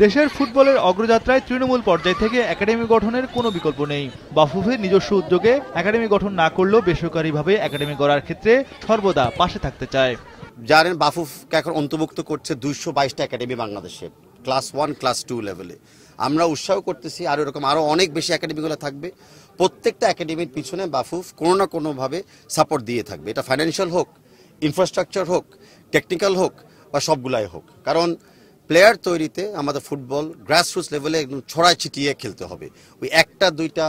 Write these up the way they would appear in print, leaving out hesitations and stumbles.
দেশের ফুটবলের অগ্রযাত্রায় তৃণমূল পর্যায় থেকে একাডেমি গঠনের কোনো বিকল্প নেই। বাফুফে নিজস্ব উদ্যোগে একাডেমি গঠন না করলেও বেসরকারিভাবে একাডেমি গড়ার ক্ষেত্রে সর্বদা পাশে থাকতে চায়। জানেন বাফুফকে এখন অন্তর্ভুক্ত করছে 222টা একাডেমি বাংলাদেশে, ক্লাস 1 ক্লাস 2 লেভেলে। আমরা উৎসাহ করতেছি আরও এরকম আরও অনেক বেশি একাডেমিগুলো থাকবে। প্রত্যেকটা একাডেমির পিছনে বাফুফ কোনো না কোনোভাবে সাপোর্ট দিয়ে থাকবে। এটা ফাইন্যান্সিয়াল হোক, ইনফ্রাস্ট্রাকচার হোক, টেকনিক্যাল হোক বা সবগুলাই হোক। কারণ প্লেয়ার তৈরিতে আমাদের ফুটবল গ্রাসরুটস লেভেলে একদম ছড়ায় ছিটিয়ে খেলতে হবে। ওই একটা দুইটা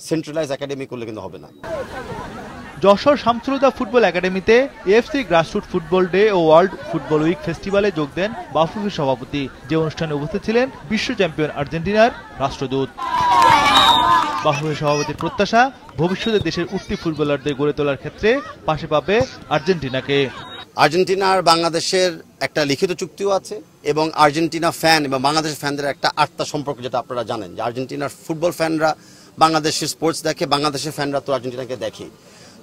সেন্ট্রালাইজ একাডেমি করলে কিন্তু হবে না। যশোর শামসুলহুদা ফুটবল একাডেমিতে এএফসি গ্রাসরুট ফুটবল ডে ও ওয়ার্ল্ড ফুটবল উইক ফেস্টিভ্যালে যোগ দেন বাফুফের সভাপতি, যে অনুষ্ঠানে উপস্থিত ছিলেন বিশ্ব চ্যাম্পিয়ন আর্জেন্টিনার রাষ্ট্রদূত। বাফুফের সভাপতির প্রত্যাশা, ভবিষ্যতে দেশের উঠতি ফুটবলারদের গড়ে তোলার ক্ষেত্রে পাশে পাবে আর্জেন্টিনাকে। আর্জেন্টিনার বাংলাদেশের একটা লিখিত চুক্তিও আছে এবং আর্জেন্টিনা ফ্যান এবং বাংলাদেশের ফ্যানদের একটা আত্মা সম্পর্ক, যেটা আপনারা জানেন যে আর্জেন্টিনার ফুটবল ফ্যানরা বাংলাদেশের স্পোর্টস দেখে, বাংলাদেশের ফ্যানরা তো আর্জেন্টিনাকে দেখে।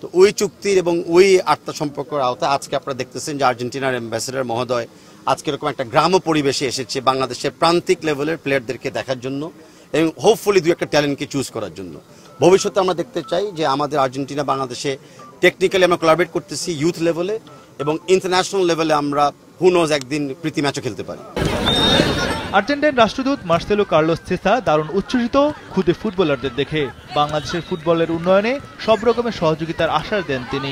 তো ওই চুক্তির এবং ওই আত্মা সম্পর্কের আওতায় আজকে আপনারা দেখতেছেন যে আর্জেন্টিনার অ্যাম্বাসেডর মহোদয় আজকে এরকম একটা গ্রাম্য পরিবেশে এসেছে বাংলাদেশের প্রান্তিক লেভেলের প্লেয়ারদেরকে দেখার জন্য এবং হোপফুলি দুই একটা ট্যালেন্টকে চুজ করার জন্য। ভবিষ্যতে আমরা দেখতে চাই যে আমাদের আর্জেন্টিনা বাংলাদেশে টেকনিক্যালি আমরা কোলাবরেট করতেছি ইউথ লেভেলে এবং ইন্টারন্যাশনাল লেভেলে আমরা হু নোজ একদিন প্রীতি ম্যাচও খেলতে পারি। আর্জেন্টাইন রাষ্ট্রদূত মার্সেলো কার্লোস সেসা দারুণ উচ্ছ্বসিত খুদে ফুটবলারদের দেখে। বাংলাদেশের ফুটবলের উন্নয়নে সব রকমের সহযোগিতার আশ্বাস দেন তিনি।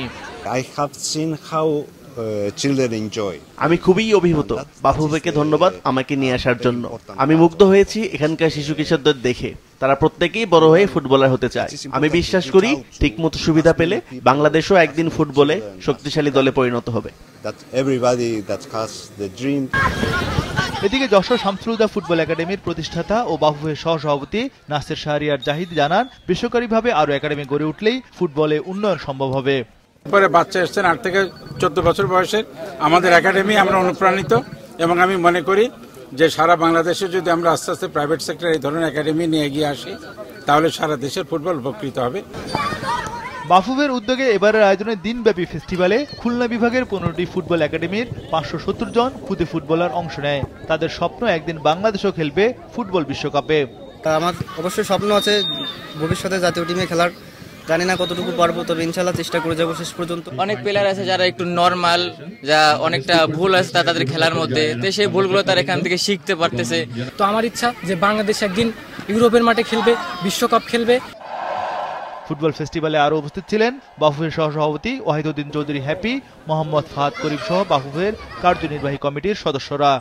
আমি খুবই অভিভূত। বাফুফেকে ধন্যবাদ আমাকে নিয়ে আসার জন্য। আমি মুগ্ধ হয়েছি এখানকার শিশু কিশোরদের দেখে। তারা প্রত্যেকেই বড় হয়ে ফুটবলার হতে চায়। আমি বিশ্বাস করি ঠিকমতো সুবিধা পেলে বাংলাদেশও একদিন ফুটবলে শক্তিশালী দলে পরিণত হবে। এদিকে যশোর শামসুলহুদা ফুটবল একাডেমির প্রতিষ্ঠাতা ও বাফুফের সহসভাপতি নাসের শাহরিয়ার জাহিদ জানান, বেসরকারিভাবে আরও একাডেমি গড়ে উঠলেই ফুটবলে উন্নয়ন সম্ভব হবে। পরে বাচ্চা এসছেন 8 থেকে 14 বছর বয়সের আমাদের একাডেমি, আমরা অনুপ্রাণিত এবং আমি মনে করি যে সারা বাংলাদেশে যদি আমরা আস্তে আস্তে প্রাইভেট সেক্টর এই ধরনের একাডেমি নিয়ে এগিয়ে আসি তাহলে সারা দেশের ফুটবল উপকৃত হবে। বাফুফের উদ্যোগে এবারের আয়োজনে দিনব্যাপী ফেস্টিভ্যালে খুলনা বিভাগের 15টি ফুটবল একাডেমির 570 জন খুদে ফুটবলার অংশ নেয়। তাদের স্বপ্ন একদিন বাংলাদেশও খেলবে ফুটবল বিশ্বকাপে। আমার অবশ্যই স্বপ্ন আছে ভবিষ্যতে জাতীয় টিমে খেলার। জানি না কতটুকু পারবো, তবে ইনশাল্লাহ চেষ্টা করে যাবো শেষ পর্যন্ত। অনেক প্লেয়ার আছে যারা একটু নর্মাল, যা অনেকটা ভুল আছে তাদের খেলার মধ্যে, তো সেই ভুলগুলো তারা এখান থেকে শিখতে পারতেছে। তো আমার ইচ্ছা যে বাংলাদেশ একদিন ইউরোপের মাঠে খেলবে, বিশ্বকাপ খেলবে। ফুটবল ফেস্টিভ্যালে আরও উপস্থিত ছিলেন বাফুফের সহসভাপতি ওয়াহিদউদ্দিন চৌধুরী হ্যাপি, মোহাম্মদ ফাহাদ করিম সহ বাফুফের কার্যনির্বাহী কমিটির সদস্যরা।